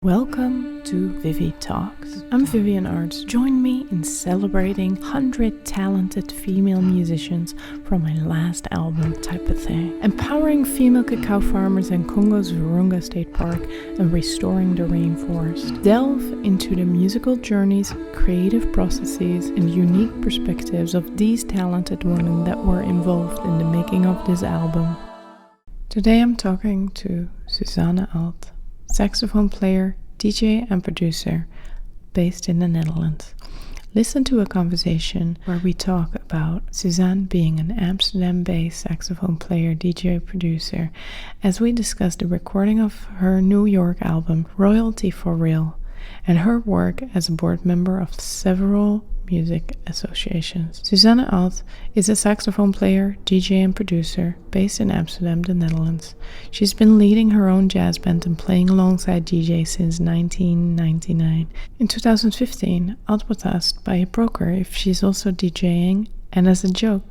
Welcome to ViviTalks. I'm Vivienne Aerts. Join me in celebrating 100 talented female musicians from my last album, type of thing. Empowering female cacao farmers in Congo's Virunga State Park and restoring the rainforest. Delve into the musical journeys, creative processes, and unique perspectives of these talented women that were involved in the making of this album. Today I'm talking to Susanne Alt, saxophone player, DJ and producer based in the Netherlands. Listen to a conversation where we talk about Susanne being an Amsterdam-based saxophone player, DJ, producer, as we discuss the recording of her New York album, Royalty for Real, and her work as a board member of several music associations. Susanne Alt is a saxophone player, DJ and producer based in Amsterdam, the Netherlands. She's been leading her own jazz band and playing alongside DJs since 1999. In 2015, Alt was asked by a broker if she's also DJing, and as a joke,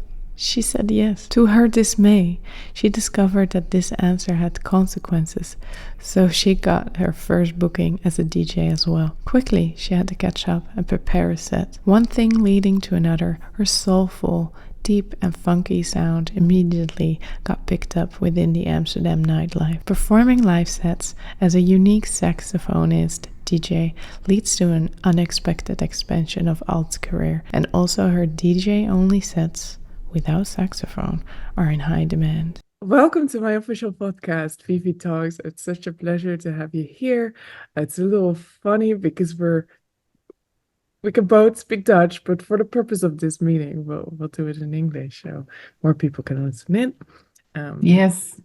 she said yes. To her dismay, she discovered that this answer had consequences, so she got her first booking as a DJ as well. Quickly, she had to catch up and prepare a set. One thing leading to another, her soulful, deep and funky sound immediately got picked up within the Amsterdam nightlife. Performing live sets as a unique saxophonist, DJ leads to an unexpected expansion of Alt's career, and also her DJ-only sets without saxophone are in high demand. Welcome to my official podcast, ViviTalks. It's such a pleasure to have you here. It's a little funny because we can both speak Dutch, but for the purpose of this meeting, we'll do it in English so more people can listen in. Yes.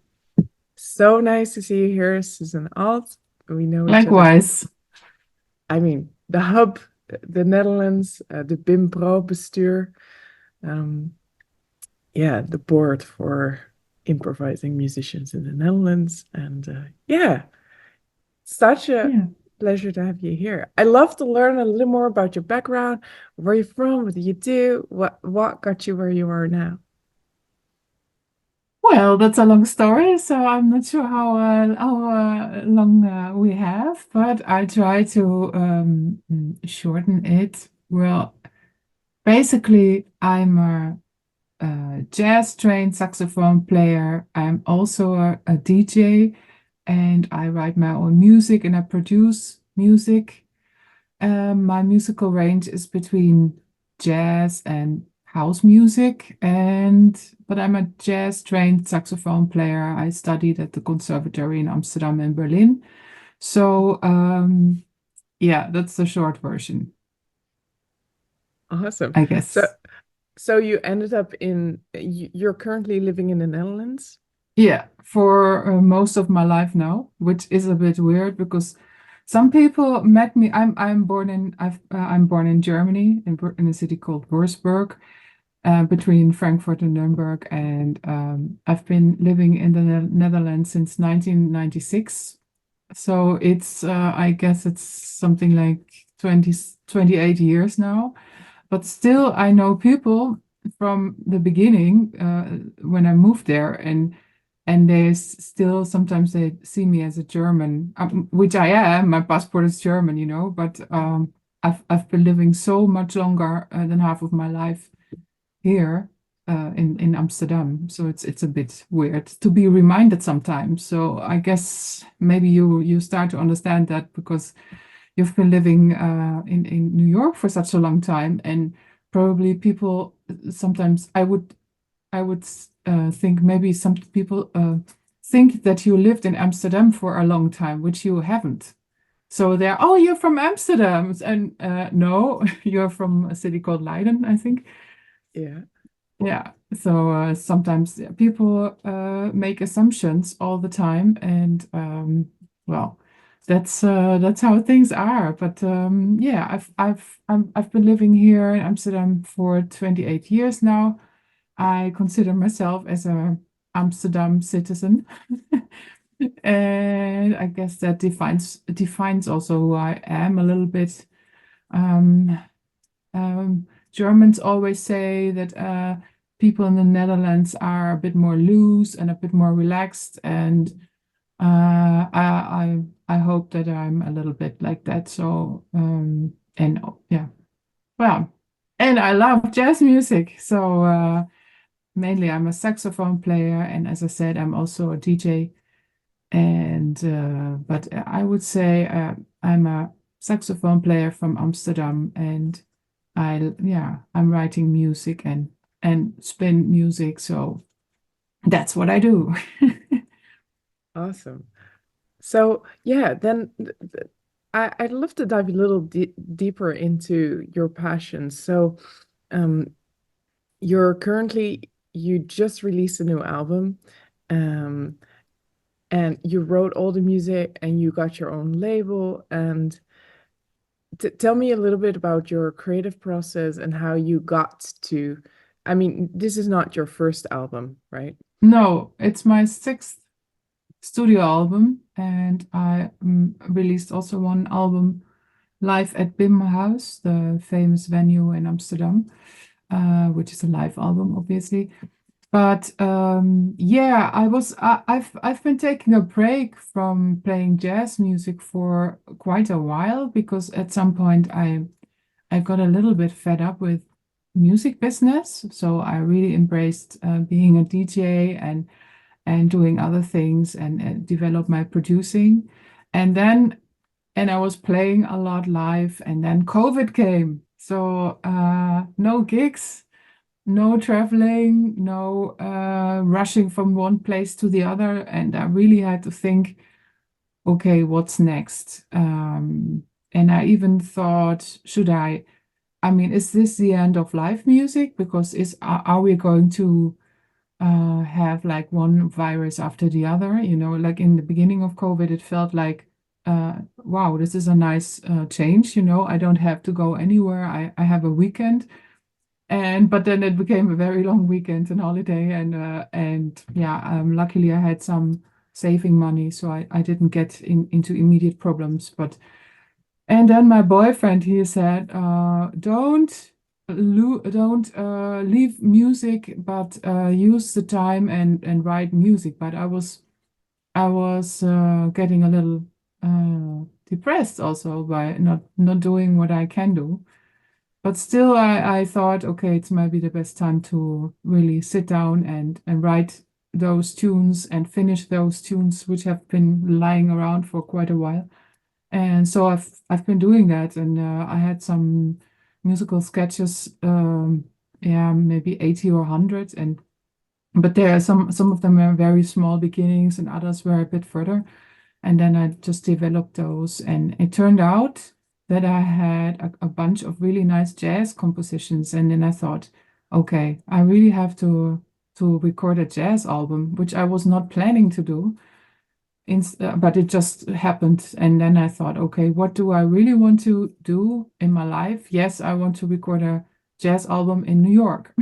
So nice to see you here, Susanne Alt. We know Likewise. I mean, the hub, the Netherlands, the BIM Pro bestuur. The board for improvising musicians in the Netherlands. And such a pleasure to have you here. I love to learn a little more about your background, where you're from, what do you do, what got you where you are now? Well, that's a long story, so I'm not sure how long we have, but I try to shorten it. Well, basically, I'm a jazz-trained saxophone player. I'm also a DJ, and I write my own music and I produce music. My musical range is between jazz and house music, but I'm a jazz-trained saxophone player. I studied at the conservatory in Amsterdam and Berlin. So, that's the short version. Awesome. I guess. So you ended up you're currently living in the Netherlands? Yeah, for most of my life now, which is a bit weird because some people met me. I'm born in Germany, in a city called Würzburg, between Frankfurt and Nuremberg, and I've been living in the Netherlands since 1996. So it's I guess it's something like 28 years now. But still, I know people from the beginning when I moved there, and they still sometimes they see me as a German, which I am. My passport is German, But I've been living so much longer than half of my life here in Amsterdam, so it's a bit weird to be reminded sometimes. So I guess maybe you start to understand that because you've been living in New York for such a long time, and probably people sometimes I would think maybe some people think that you lived in Amsterdam for a long time, which you haven't. So you're from Amsterdam, and no, you're from a city called Leiden, I think. Yeah. So sometimes people make assumptions all the time, and that's how things are. But I've been living here in Amsterdam for 28 years now. I consider myself as a Amsterdam citizen, and I guess that defines also who I am a little bit. Germans always say that people in the Netherlands are a bit more loose and a bit more relaxed, and I I hope that I'm a little bit like that. So and yeah, well, and I love jazz music. So mainly I'm a saxophone player, and as I said, I'm also a DJ. And but I would say I'm a saxophone player from Amsterdam, and I'm writing music and spin music. So that's what I do. Awesome. So yeah, then I'd love to dive a little deeper into your passions. So um, you just released a new album, um, and you wrote all the music, and you got your own label. And t tell me a little bit about your creative process and how you got to. I mean, this is not your first album, right? No, it's my sixth studio album, and I released also one album live at BIM House, the famous venue in Amsterdam, which is a live album, obviously. But yeah, I've been taking a break from playing jazz music for quite a while because at some point I got a little bit fed up with music business. So I really embraced being a DJ and doing other things and develop my producing. And then and I was playing a lot live, and then COVID came. So no gigs, no traveling, no rushing from one place to the other. And I really had to think, okay, what's next? And I even thought, I mean, is this the end of live music? Because are we going to have like one virus after the other? You know, like in the beginning of COVID, it felt like, wow, this is a nice change. You know, I don't have to go anywhere. I have a weekend. But then it became a very long weekend and holiday, and yeah, luckily I had some saving money, so I didn't get into immediate problems. And then my boyfriend, he said, don't leave music, but use the time and write music. But I was getting a little depressed also by not doing what I can do. But still, I thought, okay, it's maybe the best time to really sit down and write those tunes and finish those tunes, which have been lying around for quite a while. And so I've been doing that, and I had some musical sketches, yeah, maybe 80 or 100, but there are some of them were very small beginnings, and others were a bit further. And then I just developed those, and it turned out that I had a bunch of really nice jazz compositions. And then I thought, okay, I really have to record a jazz album, which I was not planning to do. But it just happened. And then I thought, okay, what do I really want to do in my life? Yes, I want to record a jazz album in New York.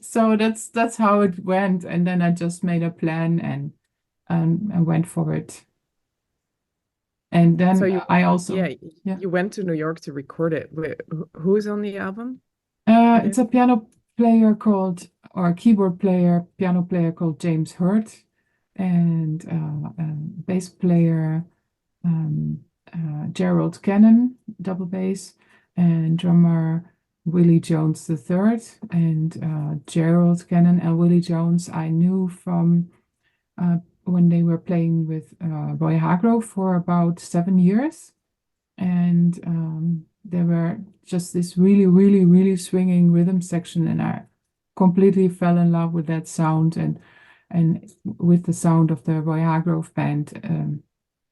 So that's how it went. And then I just made a plan and went for it. And So then I also, yeah, you went to New York to record it. Who is on the album it's again? a piano player called, or a keyboard player, piano player called James Hurt, and bass player Gerald Cannon, double bass, and drummer Willie Jones III. And Gerald Cannon and Willie Jones I knew from when they were playing with Roy Hargrove for about 7 years. And there were just this really, really, really swinging rhythm section, and I completely fell in love with that sound and with the sound of the Roy Hargrove band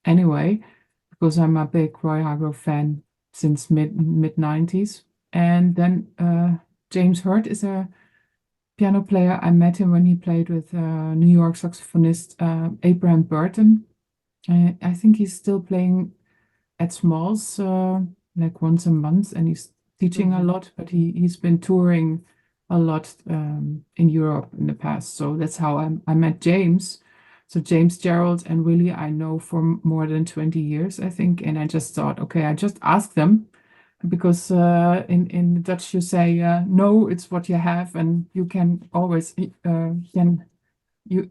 anyway, because I'm a big Roy Hargrove fan since mid 90s. And then James Hurt is a piano player. I met him when he played with New York saxophonist Abraham Burton. I think he's still playing at Smalls like once a month, and he's teaching a lot, but he's been touring a lot in Europe in the past. So that's how I met James. So James, Gerald, and Willie I know for more than 20 years, I think. And I just thought, okay, I just asked them, because in Dutch you say, no, it's what you have, and you can always can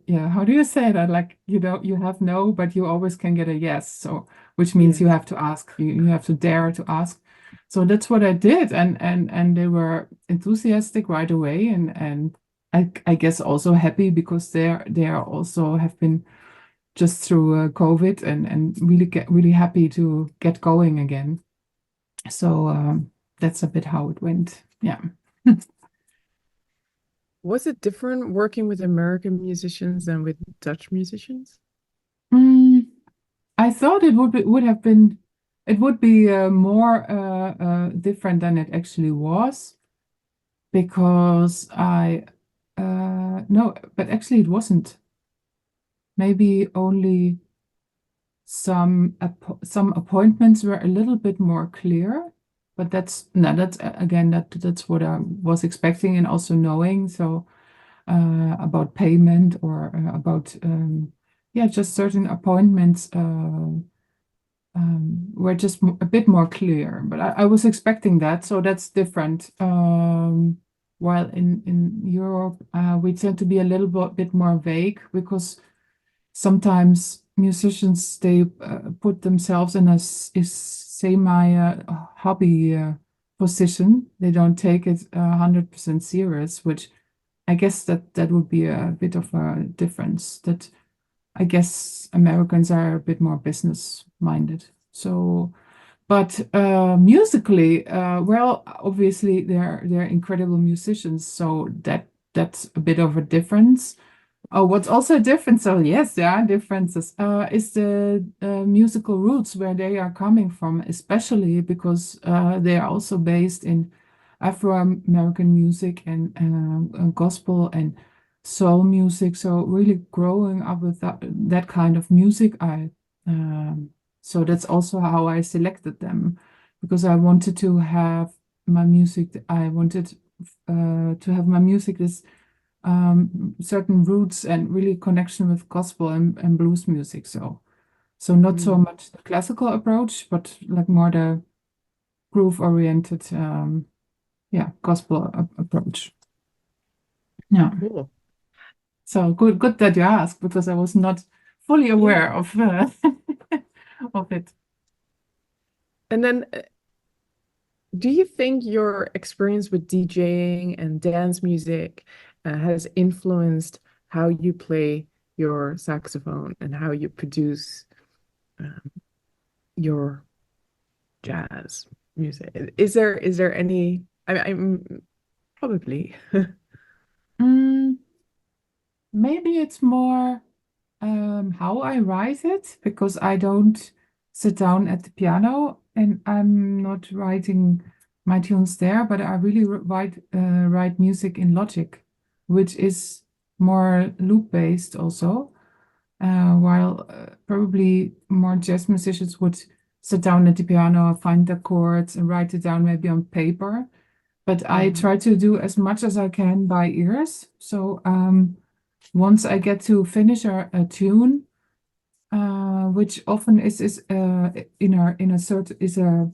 how do you say that? Like, you have no, but you always can get a yes. So, which means you Yes. have to ask, you have to dare to ask. So that's what I did, and they were enthusiastic right away, and I guess also happy because they are also have been just through COVID and really happy to get going again. So that's a bit how it went. Yeah. Was it different working with American musicians than with Dutch musicians? Mm, I thought it would be more different than it actually was because I no, but actually it wasn't. Maybe only some appointments were a little bit more clear, but that's no, that's again that's what I was expecting and also knowing. So about payment or about yeah, just certain appointments were just a bit more clear. But I was expecting that, so that's different. While in Europe, we tend to be a little bit more vague because sometimes musicians they put themselves in a semi hobby position. They don't take it 100% serious, which I guess that would be a bit of a difference. That I guess Americans are a bit more business minded. So, but musically, well, obviously they're incredible musicians, so that's a bit of a difference. Oh, what's also different, so yes, there are differences, is the musical roots where they are coming from, especially because they are also based in Afro-American music and gospel and soul music. So really growing up with that kind of music, so that's also how I selected them because I wanted to have my music. I wanted to have my music this certain roots and really connection with gospel and blues music. So not so Mm. much the classical approach, but like more the groove oriented, yeah, gospel approach. Yeah. Cool. So good that you asked because I was not fully Yeah. aware of of it. And then, do you think your experience with DJing and dance music has influenced how you play your saxophone and how you produce um, your jazz music? Is there any? I'm probably. Mm, maybe it's more how I write it because I don't sit down at the piano and I'm not writing my tunes there, but I really write music in Logic, which is more loop based also. While probably more jazz musicians would sit down at the piano, find the chords, and write it down maybe on paper. But I Mhm. try to do as much as I can by ears. So once I get to finish a tune, which often is in a sort is a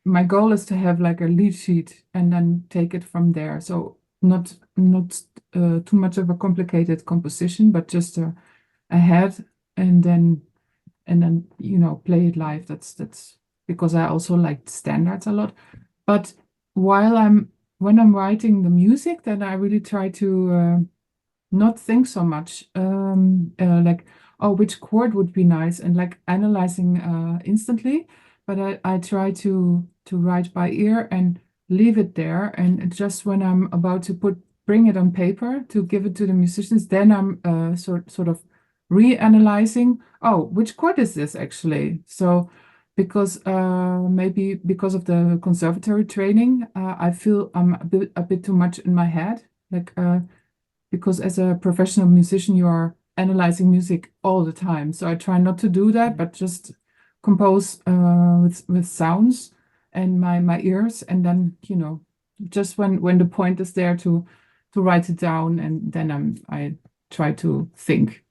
my goal is to have like a lead sheet and then take it from there. So not too much of a complicated composition, but just a head and then play it live. That's because I also like standards a lot. But while when I'm writing the music, then I really try to not think so much like, oh, which chord would be nice and like analyzing instantly. But I try to write by ear and leave it there. And just when I'm about to bring it on paper to give it to the musicians, then I'm sort of reanalyzing, oh, which chord is this actually? So because maybe because of the conservatory training, I feel I'm a bit too much in my head. Like because as a professional musician, you are analyzing music all the time. So I try not to do that, but just compose with sounds and my ears, and then just when the point is there to write it down, and then I try to think.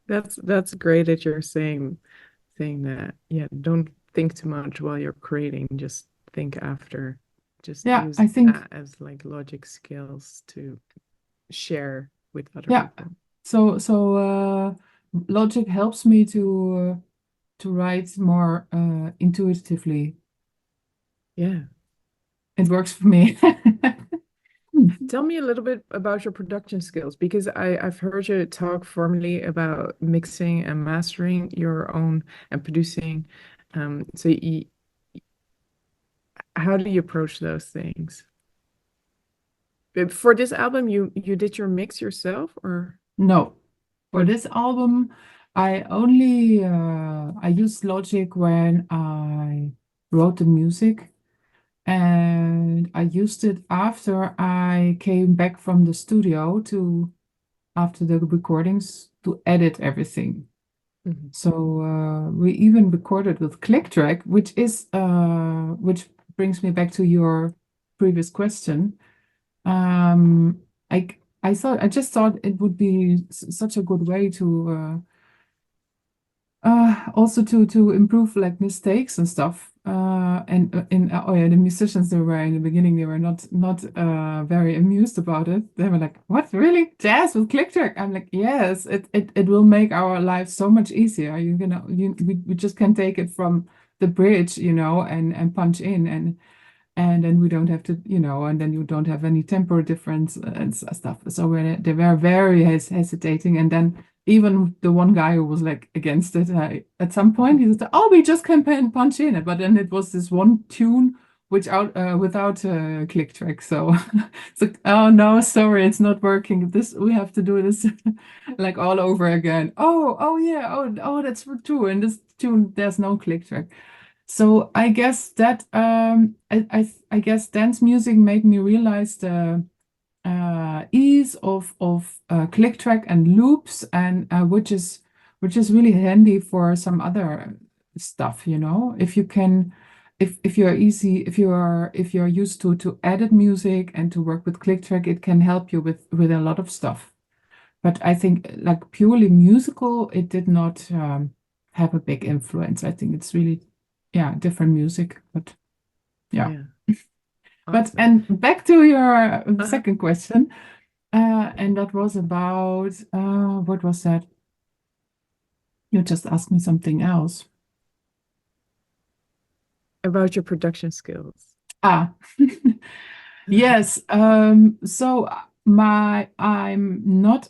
That's great that you're saying that. Yeah, don't think too much while you're creating. Just think after just Yeah, I using think that as like logic skills to share with other yeah. people. So logic helps me to write more intuitively. Yeah. It works for me. Tell me a little bit about your production skills because I've heard you talk formally about mixing and mastering your own and producing. So how do you approach those things? For this album, you did your mix yourself or No, for or this album, I only I used Logic when I wrote the music, and I used it after I came back from the studio to after the recordings to edit everything. Mhm. So we even recorded with click track, which brings me back to your previous question. Um, I just thought it would be such a good way to also to improve like mistakes and stuff. Oh yeah, the musicians they were in the beginning they were not very amused about it. They were like, "What, really? Jazz with click track?" I'm like, "Yes, it will make our lives so much easier. We just can take it from the bridge, and punch in and then we don't have to, and then you don't have any tempo difference and stuff." So they were very hesitating, and then even the one guy who was like against it, at some point he said, "Oh, we just can punch in it," but then it was this one tune without a click track. So it's like, "Oh no, sorry, it's not working. We have to do this like all over again." Oh yeah, oh that's true. In this tune, there's no click track. So I guess that I guess dance music made me realize the ease of click track and loops, and which is really handy for some other stuff. If you can, if you're easy, if you're used to edit music and to work with click track, it can help you with a lot of stuff. But I think like purely musical, it did not have a big influence. I think it's really, yeah, different music, but yeah. Yeah, But awesome. and back to your Uh-huh. second question, and that was about what was that? You just asked me something else. About your production skills. Ah, yes. So I'm not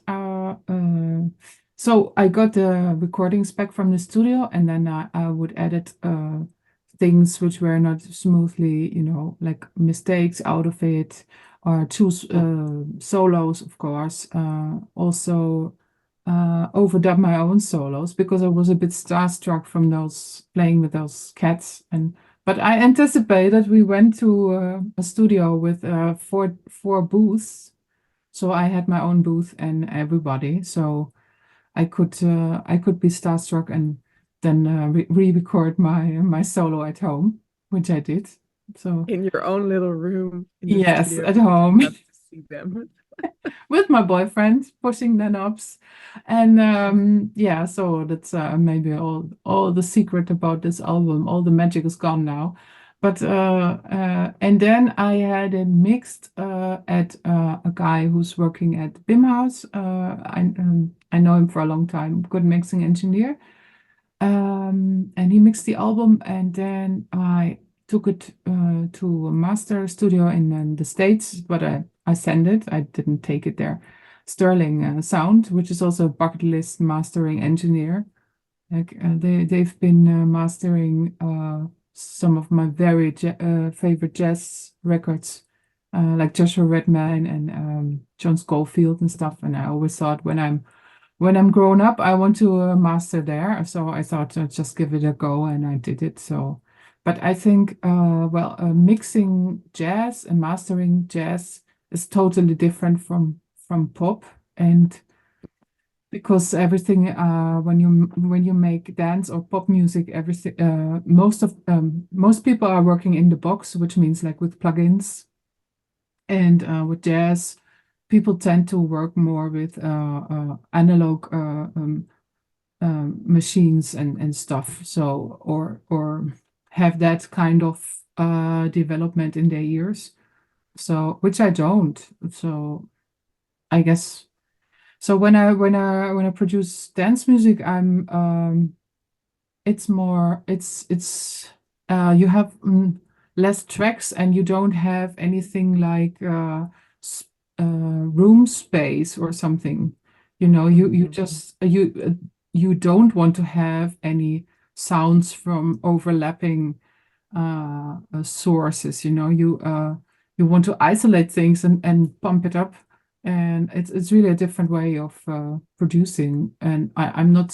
so I got the recordings back from the studio, and then I would edit things which were not smoothly, like mistakes out of it, or choose solos, of course. Also overdub my own solos because I was a bit starstruck from those playing with those cats. But I anticipated we went to a studio with four booths, so I had my own booth and everybody, so I could be starstruck and then re-record my solo at home, which I did. So In your own little room in the yes, studio, at you just home. got to see them. With my boyfriend pushing the knobs, and yeah, so that's maybe all the secret about this album. All the magic is gone now, but and then I had it mixed at a guy who's working at Bimhaus. I know him for a long time, good mixing engineer. And he mixed the album, and then I took it to a master studio in the States, but I sent it. I didn't take it there. Sterling Sound, which is also a bucket list mastering engineer. Like they've been mastering some of my very favorite jazz records, like Joshua Redman and John Scofield and stuff. And I always thought when I'm grown up, I want to master there. So I thought I'd just give it a go, and I did it. So, but I think, well, mixing jazz and mastering jazz is totally different from pop, and because everything, when you make dance or pop music, everything, most people are working in the box, which means like with plugins, and with jazz people tend to work more with analog machines and stuff. So or have that kind of development in their ears. So, which I don't. So I guess so when I produce dance music, it's more it's you have less tracks and you don't have anything like room space or something. You just you don't want to have any sounds from overlapping sources. You want to isolate things and pump it up, and it's really a different way of producing. And I'm not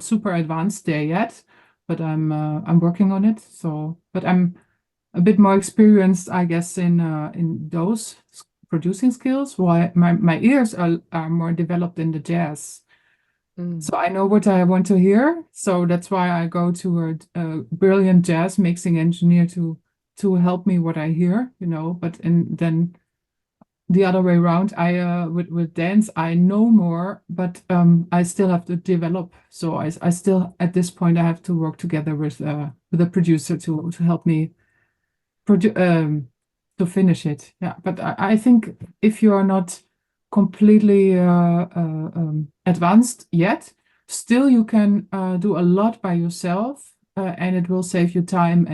super advanced there yet, but I'm working on it. So, but I'm a bit more experienced, I guess, in those producing skills. While my ears are more developed in the jazz. So I know what I want to hear. So that's why I go to a brilliant jazz mixing engineer to help me what I hear. But and then the other way around, I with dance I know more, but I still have to develop. So I still at this point I have to work together with a producer to help me to finish it. Yeah, but I think if you are not completely advanced yet, still you can do a lot by yourself, and it will save you time,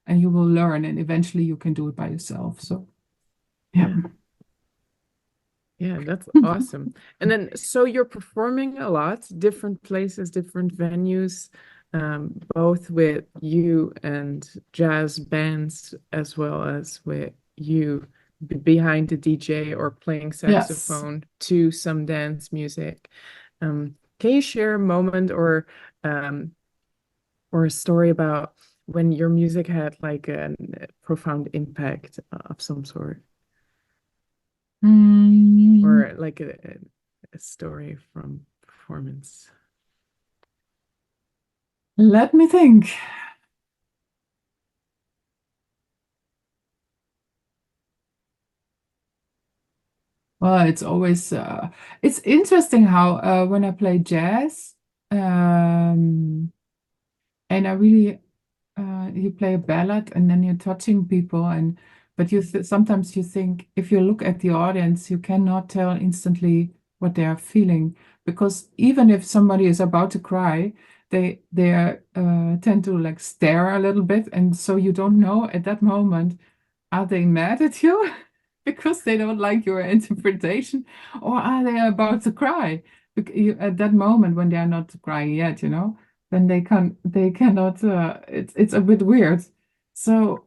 and you will learn, and eventually you can do it by yourself. So yeah. Yeah, that's awesome. And then, so you're performing a lot, different places, different venues, both with you and jazz bands, as well as with you behind the DJ or playing saxophone to some dance music. Can you share a moment or a story about when your music had like a profound impact of some sort? Or like a story from performance? Let me think. Well, it's always it's interesting how when I play jazz, and I really you play a ballad and then you're touching people, but sometimes you think if you look at the audience, you cannot tell instantly what they are feeling, because even if somebody is about to cry, they tend to like stare a little bit, and so you don't know at that moment, are they mad at you because they don't like your interpretation, or are they about to cry? At that moment when they are not crying yet, then they cannot. It's a bit weird. So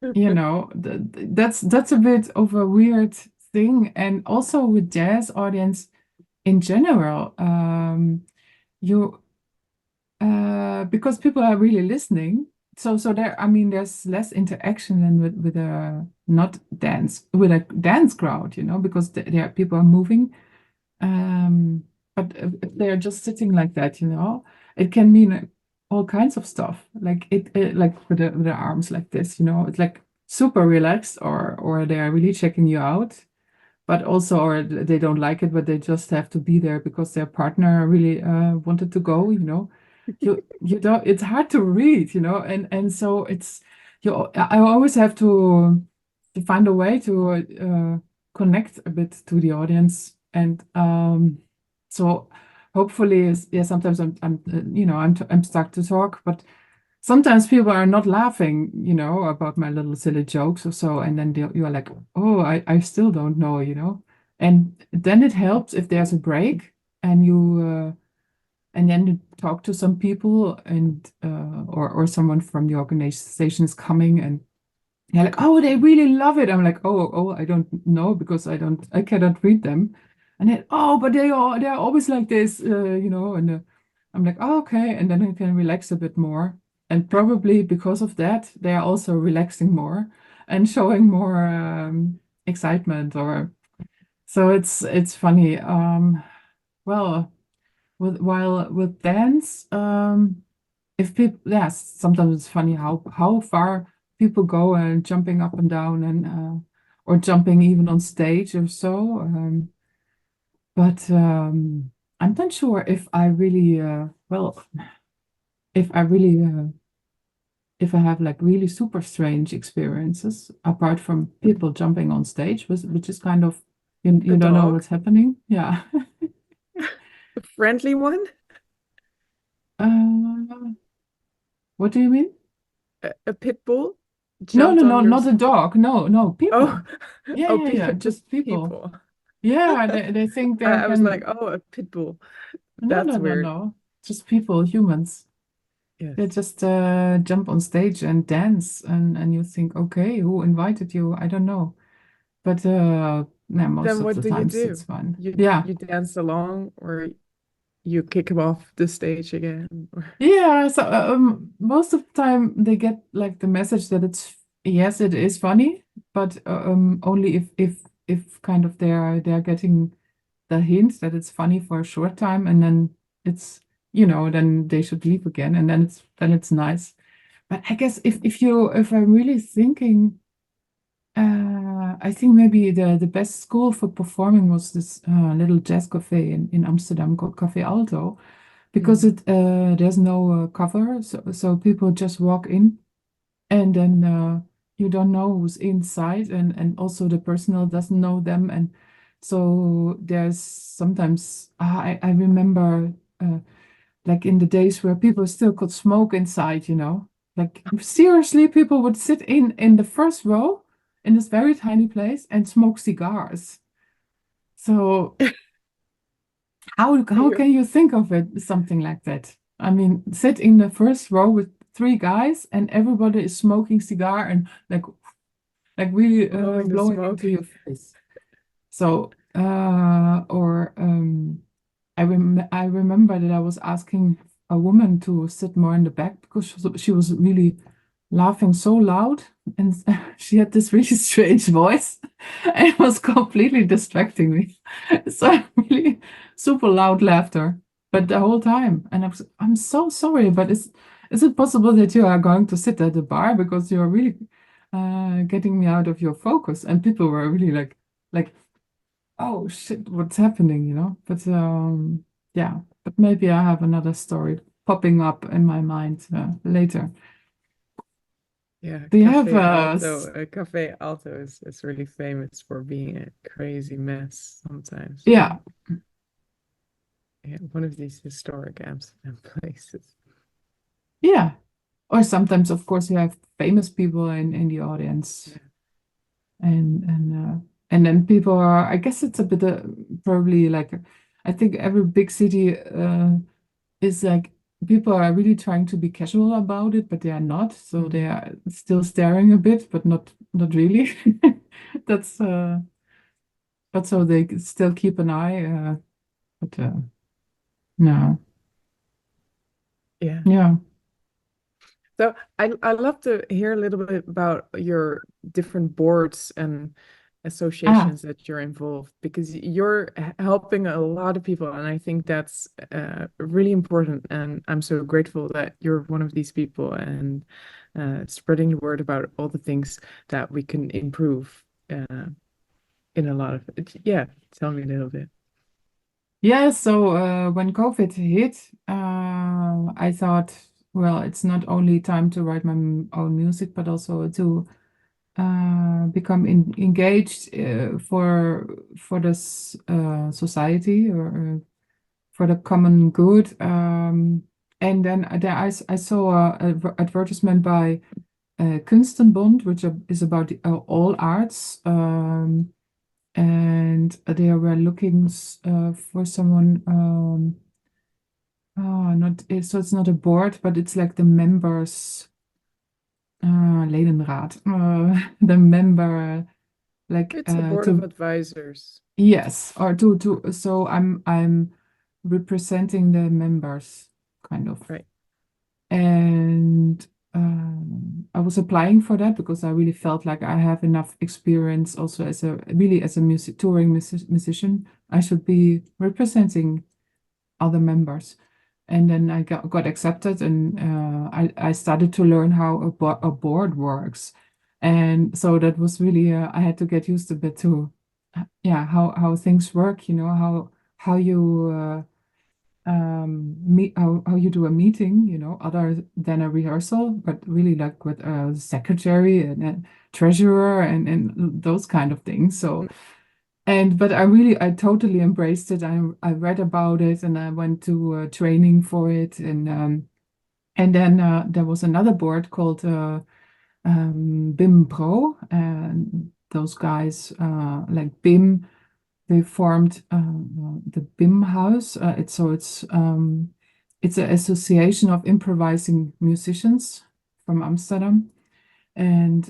that's a bit of a weird thing, and also with jazz audience in general, you because people are really listening. So there, I mean, there's less interaction than with a not dance with a dance crowd, because there people are moving. But if they're just sitting like that, it can mean all kinds of stuff. Like like with the arms like this, it's like super relaxed, or they are really checking you out, but also, or they don't like it, but they just have to be there because their partner really wanted to go. You don't. It's hard to read, and so it's I always have to find a way to connect a bit to the audience, and so hopefully, yeah. Sometimes I'm stuck to talk, but sometimes people are not laughing, about my little silly jokes or so, and then you're like, oh, I still don't know, and then it helps if there's a break and you. And then you talk to some people, and or someone from the organization is coming, and they're like, oh, they really love it. I'm like, oh, I don't know because I cannot read them. And then, oh, but they're always like this, and I'm like, oh, okay. And then I can relax a bit more. And probably because of that, they are also relaxing more and showing more excitement. Or so it's funny. Well, with dance, if people, yes, sometimes it's funny how far people go and jumping up and down, and or jumping even on stage or so. But I'm not sure if I really if I really if I have like really super strange experiences, apart from people jumping on stage, which is kind of, you A don't know dog? what's happening. Yeah. A friendly one? Uh, what do you mean? A pit bull No, jumped no, on no, your not a dog. No, no, Oh, people. Yeah, oh, yeah, yeah, just just people. people. Yeah, they think they I was like, can. oh, a pit bull. No, no, That's no, weird. no. Just people, humans. They Yes. just jump on stage and dance, and you think, okay, who invited you? I don't know. But yeah, most Then of what the do you times it's do? fun. You Yeah. you dance along or you kick him off the stage again? Yeah, so most of the time they get like the message that it's yes, it is funny, but only if kind of they're getting the hint that it's funny for a short time, and then it's then they should leave again, and then it's nice. But I guess if I'm really thinking, I think maybe the best school for performing was this little jazz cafe in Amsterdam called Café Alto, because Mm. there's no cover, so people just walk in, and then you don't know who's inside, and also the personnel doesn't know them, and so there's sometimes I remember like in the days where people still could smoke inside, like seriously, people would sit in the first row in this very tiny place and smoke cigars. So how You can you think of it something like that? I mean, sit in the first row with three guys and everybody is smoking cigar and like really blowing the blowing smoke. into your face. So or I remember that I was asking a woman to sit more in the back because she was really laughing so loud, and she had this really strange voice and it was completely distracting me. So really super loud laughter, but the whole time. And I'm so sorry, but is it possible that you are going to sit at the bar because you're really getting me out of your focus? And people were really like oh shit, what's happening, But yeah, but maybe I have another story popping up in my mind later. Yeah, Do you have Cafe Alto is really famous for being a crazy mess sometimes. yeah, Yeah, one of these historic Amsterdam places. yeah. Or sometimes, of course, you have famous people in the audience, Yeah. and then people are. I guess it's a bit probably like I think every big city is like people are really trying to be casual about it, but they are not. So they Mhm. are still staring a bit, but not really. That's but so they still keep an eye. But no, Yeah. yeah. So I love to hear a little bit about your different boards and Ah, associations that you're involved because you're helping a lot of people, and I think that's really important. And I'm so grateful that you're one of these people and spreading the word about all the things that we can improve in a lot of it. Yeah, tell me a little bit. yeah. So when COVID hit, I thought, well, it's not only time to write my own music, but also to become engaged for this society or for the common good. And then I saw a advertisement by Kunstenbond, which is about all arts, and they were looking for someone. Not so it's not a board, but it's like the members, Ledenraad, the member, like It's a board of to advisors, yes, or to so I'm representing the members, kind of. right? And I was applying for that because I really felt like I have enough experience also as a touring musician. I should be representing other members. And then I got accepted, and I started to learn how a board works. And so that was really I had to get used a bit to yeah how things work, how you how you do a meeting, you know, other than a rehearsal, but really like with a secretary and a treasurer and those kind of things. So, but I totally embraced it. I read about it and I went to training for it. And then there was another board called BIM Pro, and those guys like BIM, they formed the BIM House. It's an association of improvising musicians from Amsterdam, and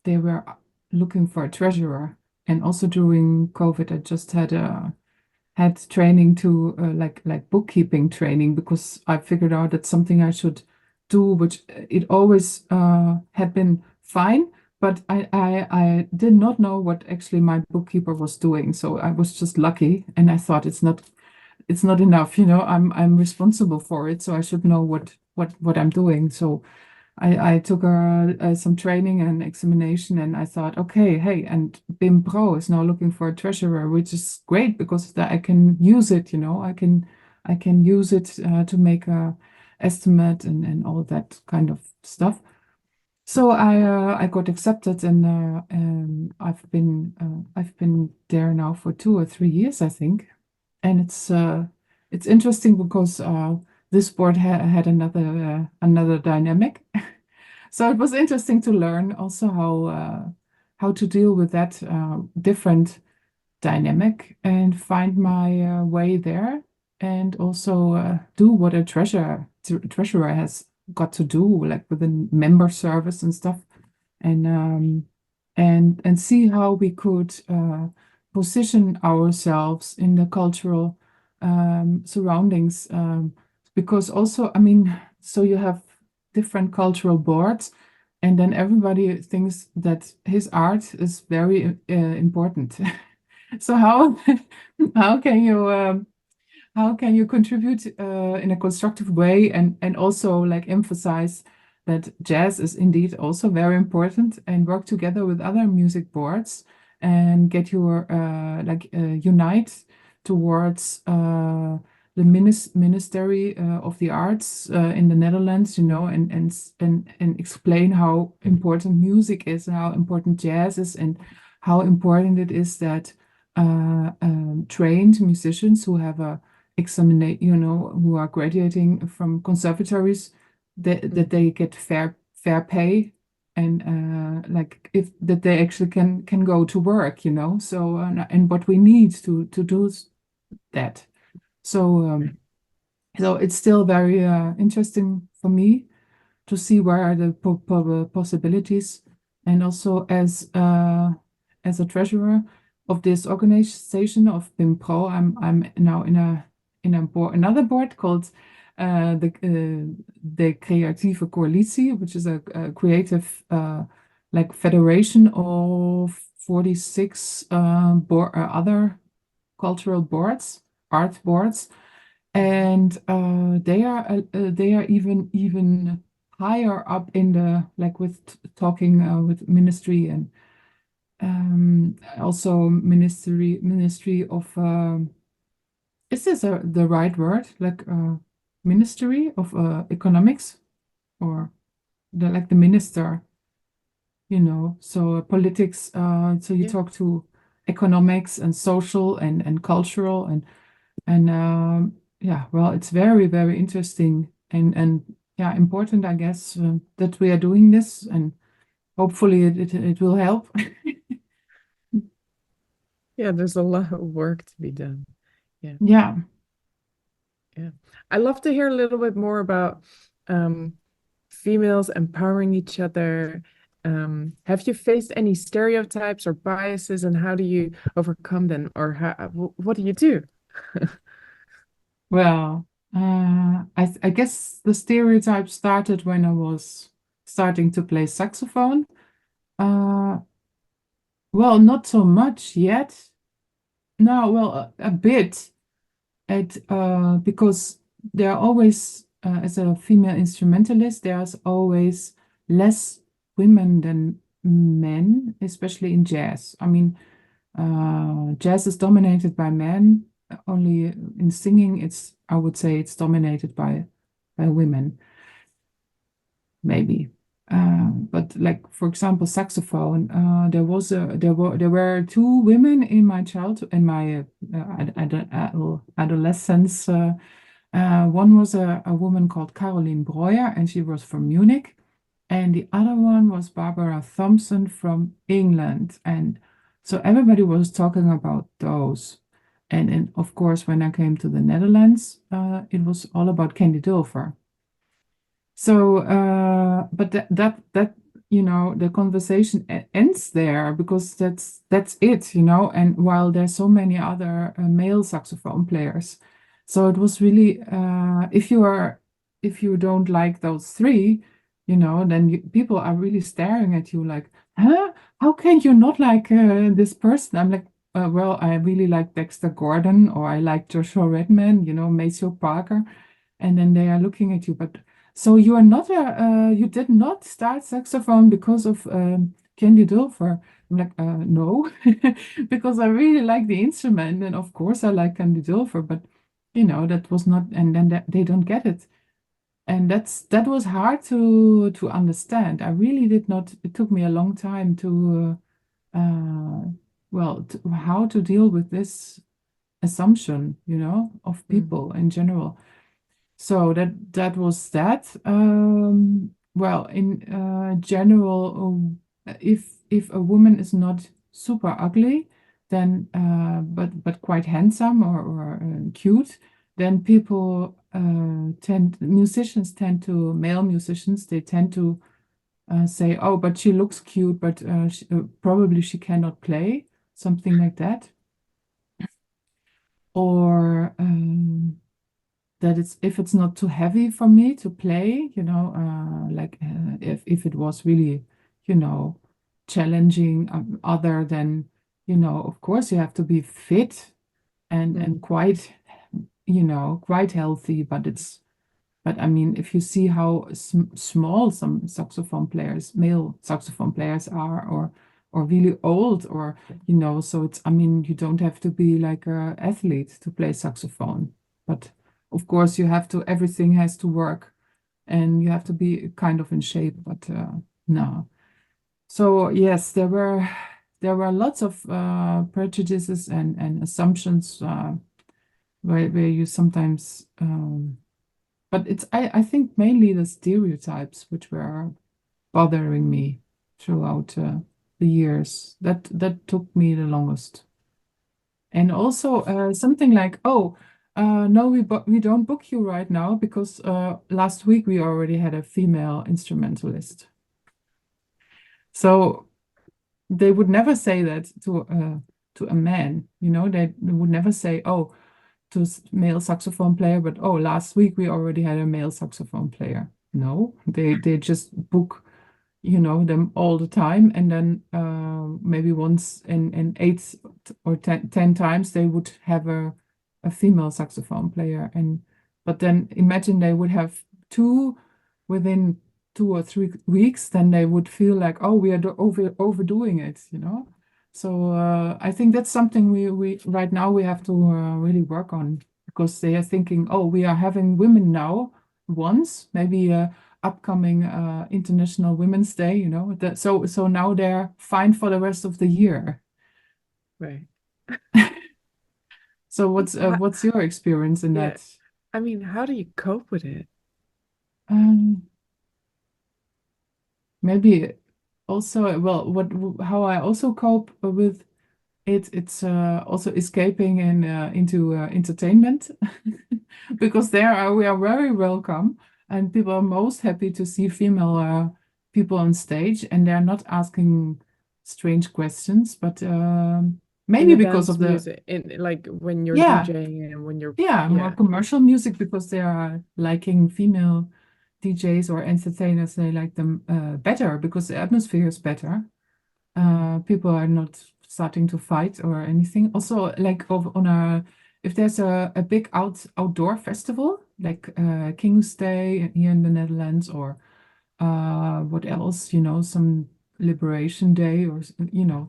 they were looking for a treasurer. And also during COVID, I just had training to like bookkeeping training, because I figured out that's something I should do, which it always had been fine, but I did not know what actually my bookkeeper was doing. So I was just lucky, and I thought it's not enough, you know. I'm responsible for it, so I should know what I'm doing. So I took some training and examination, and I thought, okay, hey, and BIM Pro is now looking for a treasurer, which is great because I can use it, you know. I can use it to make a estimate and all that kind of stuff. So I got accepted, and I've been there now for 2 or 3 years, I think, and it's interesting because this board had another dynamic. So it was interesting to learn also how to deal with that different dynamic and find my way there, and also do what a treasurer has got to do, like with a member service and stuff, and see how we could position ourselves in the cultural surroundings, because also, I mean, so you have different cultural boards, and then everybody thinks that his art is very important. So how can you contribute in a constructive way, and also like emphasize that jazz is indeed also very important, and work together with other music boards and get your unite towards the Ministry of the Arts in the Netherlands, you know, and explain how important music is, and how important jazz is, and how important it is that trained musicians who have you know, who are graduating from conservatories, that they get fair pay, and like if that they actually can go to work, you know. So and what we need to do that. So so it's still very interesting for me to see where are the possibilities, and also as a treasurer of this organization of BIM Pro, I'm now in another board called the Creatieve Coalitie, which is a creative like federation of 46 other cultural boards, art boards, and they are even higher up in the, like, with talking with ministry, and also ministry of is this the right word, like ministry of economics, or the minister, you know. So politics, so you talk to economics and social and cultural, and yeah, well, it's very, very interesting, and yeah, important, I guess, that we are doing this, and hopefully it will help. Yeah, there's a lot of work to be done. Yeah. Yeah. Yeah. I'd love to hear a little bit more about females empowering each other. Have you faced any stereotypes or biases, and how do you overcome them, or what do you do? Well, I guess the stereotype started when I was starting to play saxophone. Well, not so much yet. No, well, a bit. Because there are always, as a female instrumentalist, there's always less women than men, especially in jazz. I mean, jazz is dominated by men, only in singing, I would say it's dominated by women, maybe. But like, for example, saxophone, there were two women in my adolescence. One was a woman called Caroline Breuer, and she was from Munich. And the other one was Barbara Thompson from England. And so everybody was talking about those. And of course, when I came to the Netherlands, it was all about Candy Dulfer. So, but that the conversation ends there, because that's it, And while there's so many other male saxophone players, so it was really if you don't like those three, then people are really staring at you like, huh? How can you not like this person? I'm like, well, I really like Dexter Gordon, or I like Joshua Redman, Maceo Parker, and then they are looking at you, but. So you are not you did not start saxophone because of Candy Dulfer. I'm like, no, because I really like the instrument, and of course I like Candy Dulfer, but that was not, and then they don't get it, and that was hard to understand. I really did not. It took me a long time to how to deal with this assumption, of people in general. So that was that. Well, in general, if a woman is not super ugly, then but quite handsome or cute, then male musicians, they tend to say, oh, but she looks cute, but probably she cannot play, something like that. Or that if it's not too heavy for me to play, if it was really, challenging, other than, of course you have to be fit and quite, quite healthy, but I mean, if you see how small some male saxophone players are, or really old, or, so it's, I mean, you don't have to be like an athlete to play saxophone, but of course, everything has to work, and you have to be kind of in shape, but no. So yes, there were lots of prejudices and assumptions where you sometimes, but it's I think mainly the stereotypes which were bothering me throughout the years. That took me the longest, and also something like, oh. No, we don't book you right now because last week we already had a female instrumentalist. So they would never say that to a man, they would never say, oh, to a male saxophone player, but oh, last week we already had a male saxophone player. No, they just book, them all the time, and then maybe once in 8 or 10 times they would have a female saxophone player, but then imagine they would have two within 2 or 3 weeks, then they would feel like, oh, we are overdoing it, So I think that's something we right now we have to really work on, because they are thinking, oh, we are having women now once, maybe upcoming International Women's Day, so now they're fine for the rest of the year. Right. So what's your experience in that? I mean, how do you cope with it? Maybe also, well, how I also cope with it, it's also escaping into entertainment, because we are very welcome, and people are most happy to see female people on stage, and they're not asking strange questions, but maybe because of the music, like when you're Yeah. DJing and when you're more commercial music, because they are liking female DJs or entertainers. They like them better because the atmosphere is better. People are not starting to fight or anything. Also, like if there's a big outdoor festival, like King's Day here in the Netherlands, or what else, some Liberation Day, or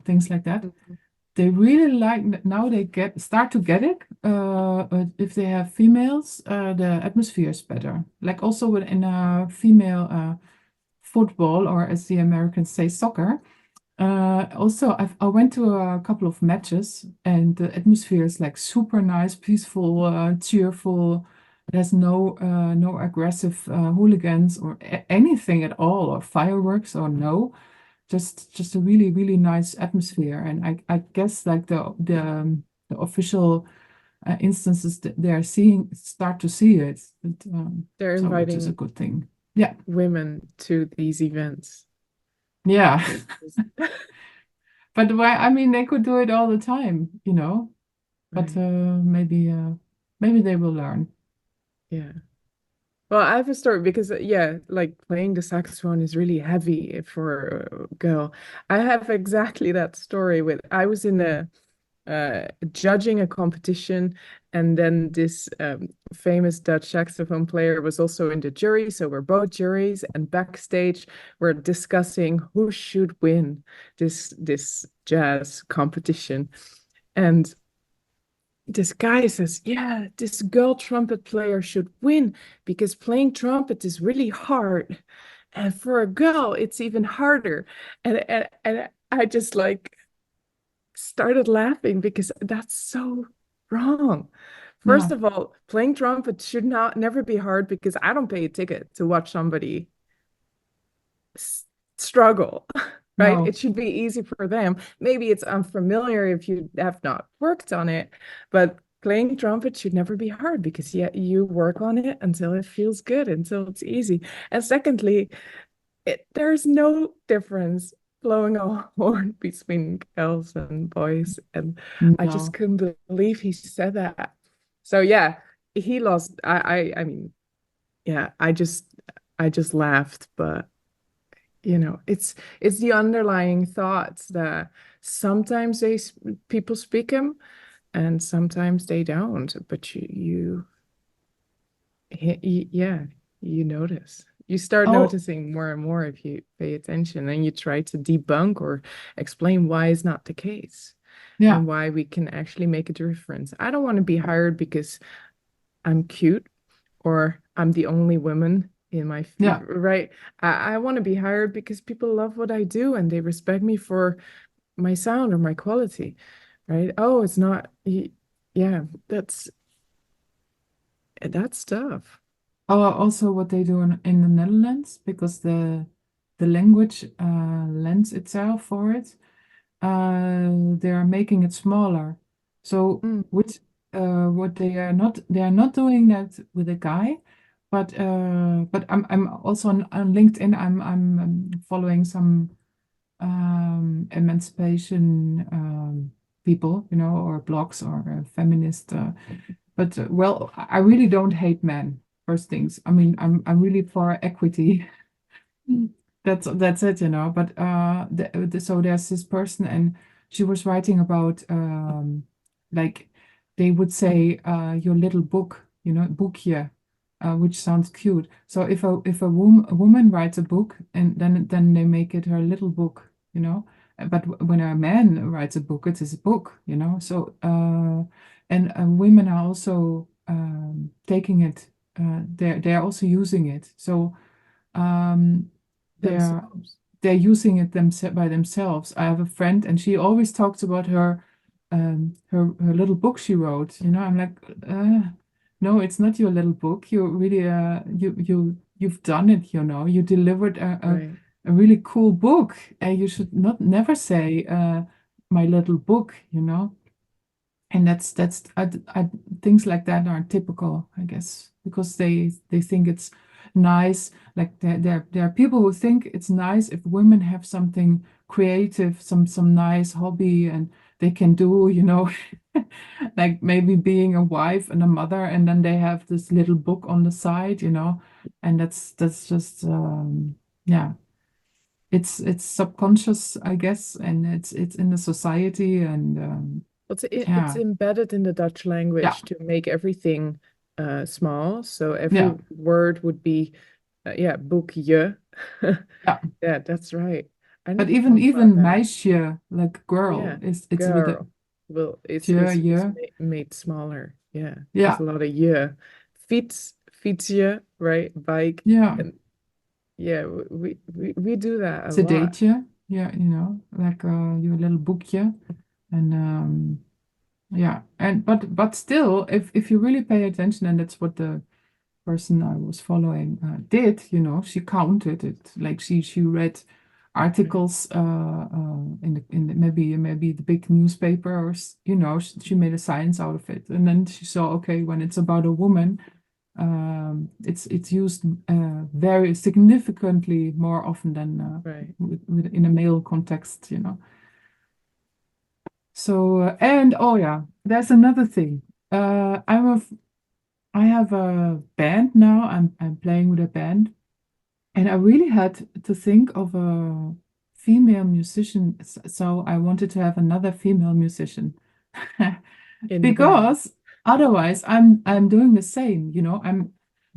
things like that. they really like now they start to get it. If they have females, the atmosphere is better. Like also in a female football, or as the Americans say, soccer. Also, I went to a couple of matches, and the atmosphere is like super nice, peaceful, cheerful. There's no aggressive hooligans or anything at all, or fireworks, or no. Just a really, really nice atmosphere. And I guess like the official instances that they're start to see it. They're So which is a inviting good thing. Yeah. women to these events. Yeah. But why? I mean, they could do it all the time, you know. But Right. maybe they will learn. Yeah. Well, I have a story because, yeah, like playing the saxophone is really heavy for a girl. I have exactly that story with, I was in a judging a competition, and then this famous Dutch saxophone player was also in the jury. So we're both juries, and backstage we're discussing who should win this jazz competition. And this guy says, yeah, this girl trumpet player should win because playing trumpet is really hard. And for a girl, it's even harder. And I just like started laughing because that's so wrong. First Yeah. of all, playing trumpet should not never be hard because I don't pay a ticket to watch somebody struggle, right? No. It should be easy for them. Maybe it's unfamiliar if you have not worked on it, but playing trumpet should never be hard because yeah, you work on it until it feels good, until it's easy. And secondly, there's no difference blowing a horn between girls and boys. And I just No. couldn't believe he said that. So yeah, he lost. I mean, yeah, I just laughed, but it's the underlying thoughts that sometimes people speak them and sometimes they don't, but yeah, you notice. You start Oh, noticing more and more if you pay attention and you try to debunk or explain why is not the case yeah. and why we can actually make a difference. I don't want to be hired because I'm cute or I'm the only woman in my Yeah. right. I want to be hired because people love what I do and they respect me for my sound or my quality, right? Oh, it's not, yeah, that's tough. Also what they do in the Netherlands, because the language lends itself for it. They are making it smaller. So Mm, which what they are not doing that with a guy, but I'm also on LinkedIn. I'm following some emancipation people, you know, or blogs or feminist. But well, I really don't hate men. First things. I mean, I'm really for equity. That's it, you know. But so there's this person, and she was writing about like they would say your little book, you know, boekje, which sounds cute. So if a woman writes a book, and then they make it her little book, you know. But when a man writes a book, it is a book, you know. So and women are also taking it. They're also using it. So they're themselves. they're using it by themselves. I have a friend, and she always talks about her little book she wrote. You know, I'm like, no, it's not your little book. You really you've done it. You know, you delivered Right. a really cool book, and you should not never say my little book. You know, and that's things like that are typical, I guess, because they think it's nice. Like there are people who think it's nice if women have something creative, some nice hobby, and they can do, you know, like maybe being a wife and a mother, and then they have this little book on the side, you know, and that's just yeah, it's subconscious, I guess, and it's in the society, and It's yeah. embedded in the Dutch Yeah, language to make everything small. So every yeah, word would be, yeah, boekje. yeah, Yeah, that's right. I But never thought about even that. meisje, like girl, Yeah, it's with a girl. Well, je, it's je. made smaller. Yeah, there's Yeah, a lot of yeah. Fietsje, right? Bike, yeah. and yeah, we do that a lot. Cd'tje, yeah, like your little boekje. And yeah, and but still, if you really pay attention, and that's what the person I was following did, she counted it. Like she read Right. articles in the, maybe the big newspaper, or she made a science out of it, and then she saw, okay, when it's about a woman, it's used very significantly more often than Right. in a male context. So and oh yeah, there's another thing. I have a band now. I'm playing with a band, and I really had to think of a female musician. So I wanted to have another female musician In the band. because otherwise I'm doing the same.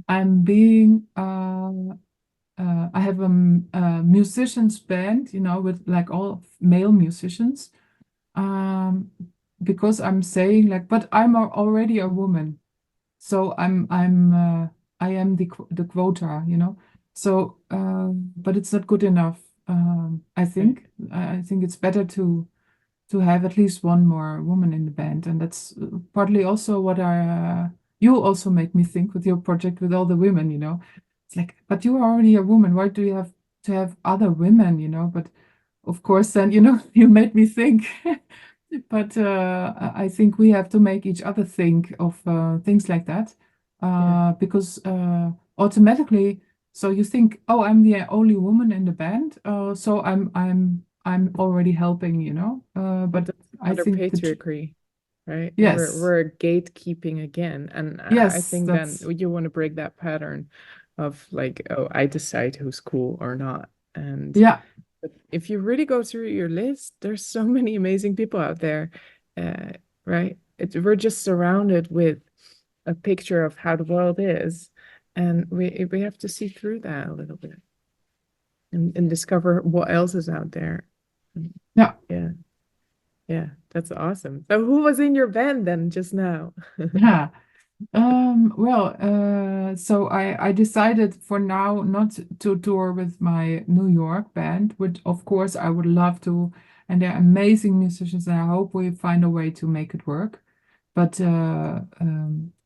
I'm being I have a musicians band, with like all male musicians. Um, because I'm saying like, but I'm already a woman. So I am the quota, So but it's not good enough. I Right. think I think it's better to have at least one more woman in the band, and that's partly also what you also make me think with your project with all the women. It's like, but you are already a woman. Why do you have to have other women? But of course, then you made me think. But I think we have to make each other think of things like that, Yeah. because automatically, so you think, oh, I'm the only woman in the band, so I'm already helping, But but that's I another think patriarchy, right? yes, We're gatekeeping again, and I yes, think then that's you want to break that pattern of like, oh, I decide who's cool or not. And yeah, but if you really go through your list, there's so many amazing people out there, right? We're just surrounded with a picture of how the world is, and we have to see through that a little bit and discover what else is out there. yeah. Yeah. Yeah, that's awesome. So who was in your band then just now? Yeah. Well, so I decided for now not to tour with my New York band, which of course I would love to, and they're amazing musicians, and I hope we find a way to make it work. But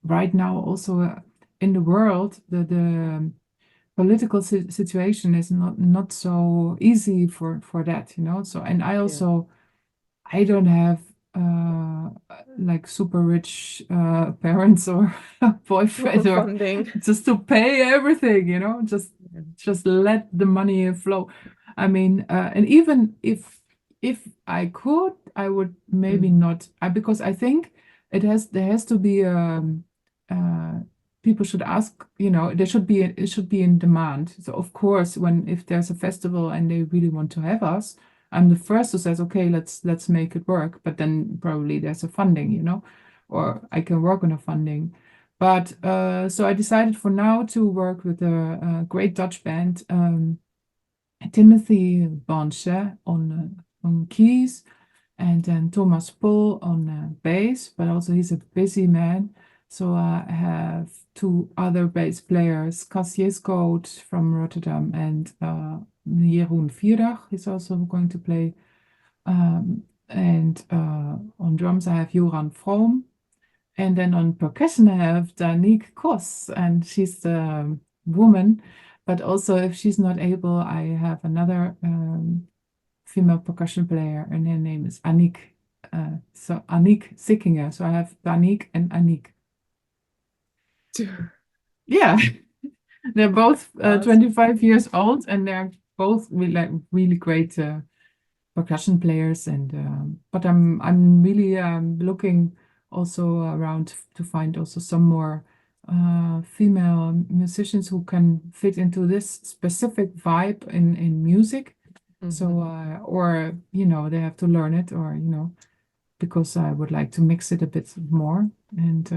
right now, also in the world, the political situation is not so easy for that, So, and Yeah. I don't have like super rich parents or a Or boyfriend or funding. just to pay everything, Yeah. just let the money flow. I mean, and even if I could, I would maybe Mhm. not, because I think there has to be uh, people should ask, it should be in demand. So of course, if there's a festival and they really want to have us, I'm the first who says, okay, let's make it work. But then probably there's a funding, or I can work on a funding. But so I decided for now to work with a great Dutch band, Timothy Bonche on keys, and then Thomas Pol on bass. But also he's a busy man, so I have two other bass players, Cassius Scout from Rotterdam and Jeroen Vierdag is also going to play. And on drums, I have Joran Vroom. And then on percussion, I have Danique Kos, and she's the woman. But also, if she's not able, I have another female percussion player, and her name is Aniek. So Aniek Sikkinger. So I have Danique and Aniek. Yeah, they're both Awesome. 25 years old, and they're both really great percussion players. And but I'm really looking also around to find also some more female musicians who can fit into this specific vibe in music. So Mhm. or they have to learn it, or because I would like to mix it a bit more. And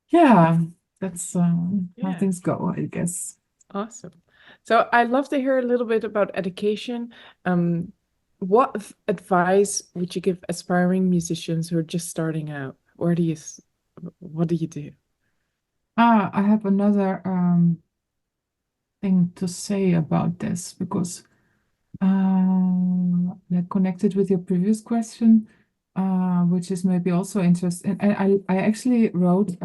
yeah, that's how Yeah, things go, I guess. awesome. So I'd love to hear a little bit about education. What advice would you give aspiring musicians who are just starting out? What do you do? I have another thing to say about this because like connected with your previous question, which is maybe also interesting. And I actually wrote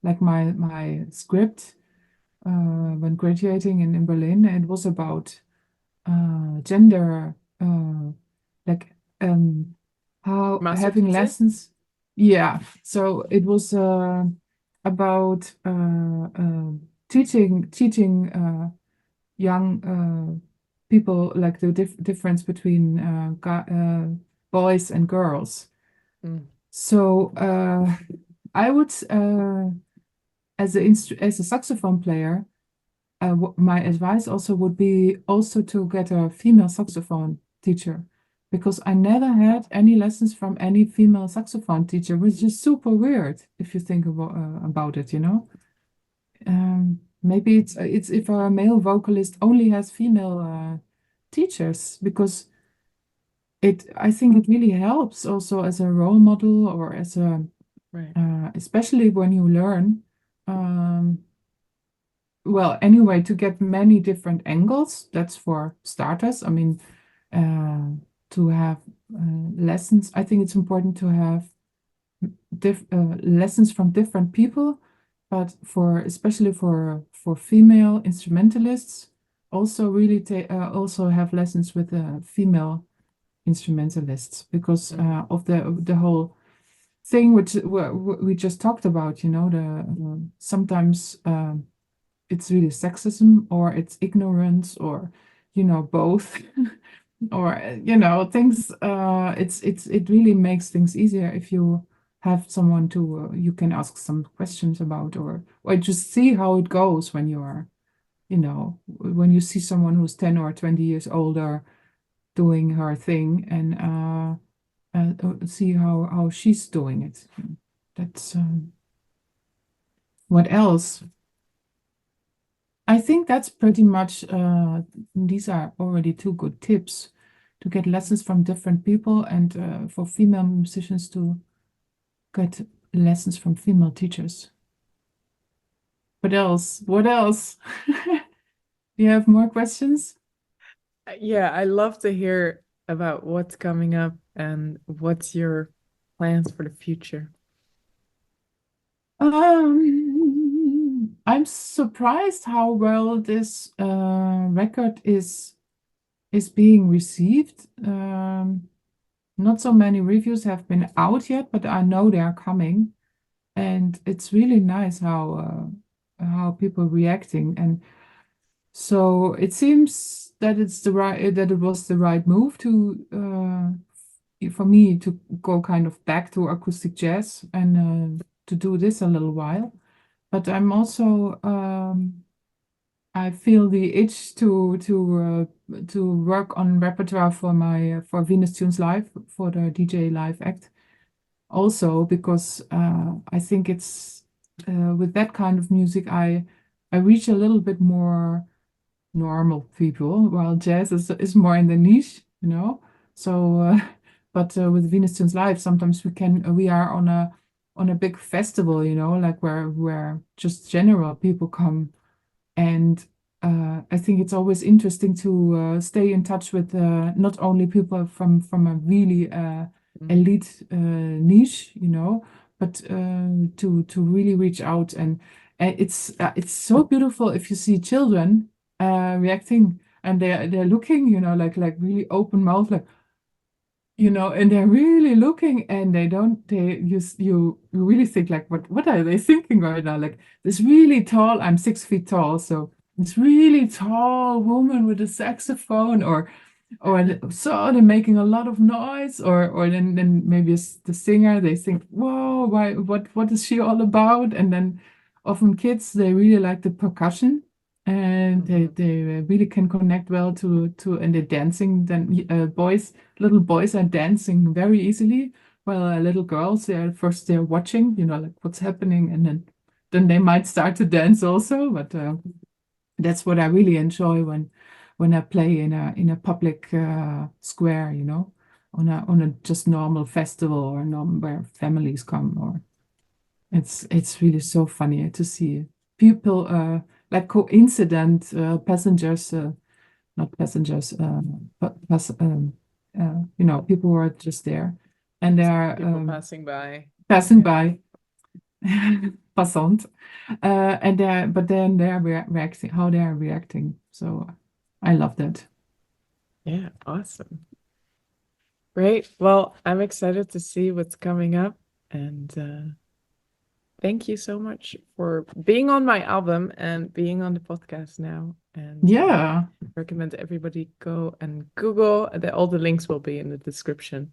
like my script when graduating in Berlin. It was about gender, like how having Masterclasses? lessons. Yeah, so it was about teaching young people like the difference between boys and girls. Mm. So I would, as a saxophone player, my advice also would be also to get a female saxophone teacher, because I never had any lessons from any female saxophone teacher, which is super weird if you think about it, you know. Maybe it's if a male vocalist only has female teachers, because I think it really helps also as a role model or as a Right. especially when you learn. Well, anyway, to get many different angles, that's for starters. I mean, to have lessons, I think it's important to have lessons from different people, but especially for female instrumentalists, also really also have lessons with female instrumentalists, because of the whole thing which we just talked about, you know, sometimes it's really sexism or it's ignorance or, you know, both. Or, you know, things, it really makes things easier if you have someone to, you can ask some questions about, or just see how it goes when you are, you know, when you see someone who's 10 or 20 years older doing her thing, and see how she's doing it. That's, what else? I think that's pretty much, these are already two good tips to get lessons from different people, and for female musicians to get lessons from female teachers. What else? What else? Do you have more questions? Yeah, I love to hear about what's coming up and what's your plans for the future. I'm surprised how well this record is being received. Not so many reviews have been out yet, but I know they are coming, and it's really nice how people are reacting. And so it seems that it was the right move for me to go kind of back to acoustic jazz and to do this a little while. But I'm also I feel the itch to work on repertoire for Venus Tunes Live, for the DJ live act, also because I think it's with that kind of music I reach a little bit more normal people, while jazz is more in the niche, you know. So, but with Venus Tunes Live, sometimes we are on a big festival, you know, like where just general people come, and I think it's always interesting to stay in touch with not only people from a really elite niche, you know, but to really reach out, and it's so beautiful if you see children reacting, and they're looking, you know, like really open mouth, like, you know, and they're really looking, and you really think like, what are they thinking right now? Like this really tall, I'm 6 feet tall, so this really tall woman with a saxophone, or so they're making a lot of noise, or then maybe it's the singer, they think, whoa, what is she all about? And then often kids, they really like the percussion, and they really can connect well to and they're dancing. Then little boys are dancing very easily, while little girls, they're watching, you know, like what's happening, and then they might start to dance also. But that's what I really enjoy when I play in a public square, on a just normal festival or where families come. Or it's really so funny to see people like coincident passengers, not passengers, but people who are just there, and they're People passing by. passing by. Passant, but then they're reacting, how they are reacting. So I love that. Yeah, awesome. Great. Well, I'm excited to see what's coming up, and thank you so much for being on my album and being on the podcast now. And Yeah. I recommend everybody go and Google. All the links will be in the description.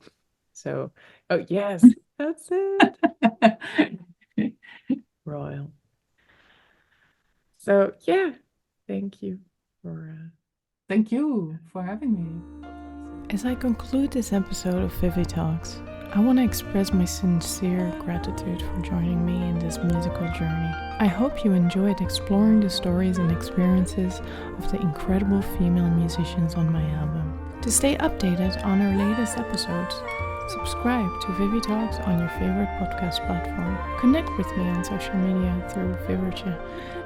So, oh yes, that's it. Royal. So yeah, thank you for Thank you for having me. As I conclude this episode of ViviTalks, I want to express my sincere gratitude for joining me in this musical journey. I hope you enjoyed exploring the stories and experiences of the incredible female musicians on my album. To stay updated on our latest episodes, subscribe to ViviTalks on your favorite podcast platform. Connect with me on social media through Vivienne,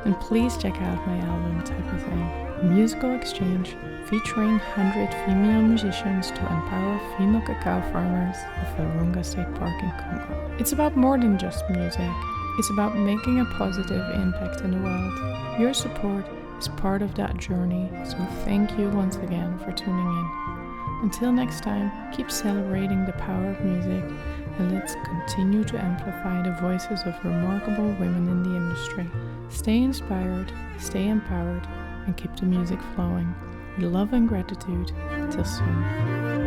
and please check out my album Type of Thing, a musical exchange featuring 100 female musicians to empower female cacao farmers of Virunga State Park in Congo. It's about more than just music. It's about making a positive impact in the world. Your support is part of that journey, so thank you once again for tuning in. Until next time, keep celebrating the power of music, and let's continue to amplify the voices of remarkable women in the industry. Stay inspired, stay empowered, and keep the music flowing. With love and gratitude. Till soon.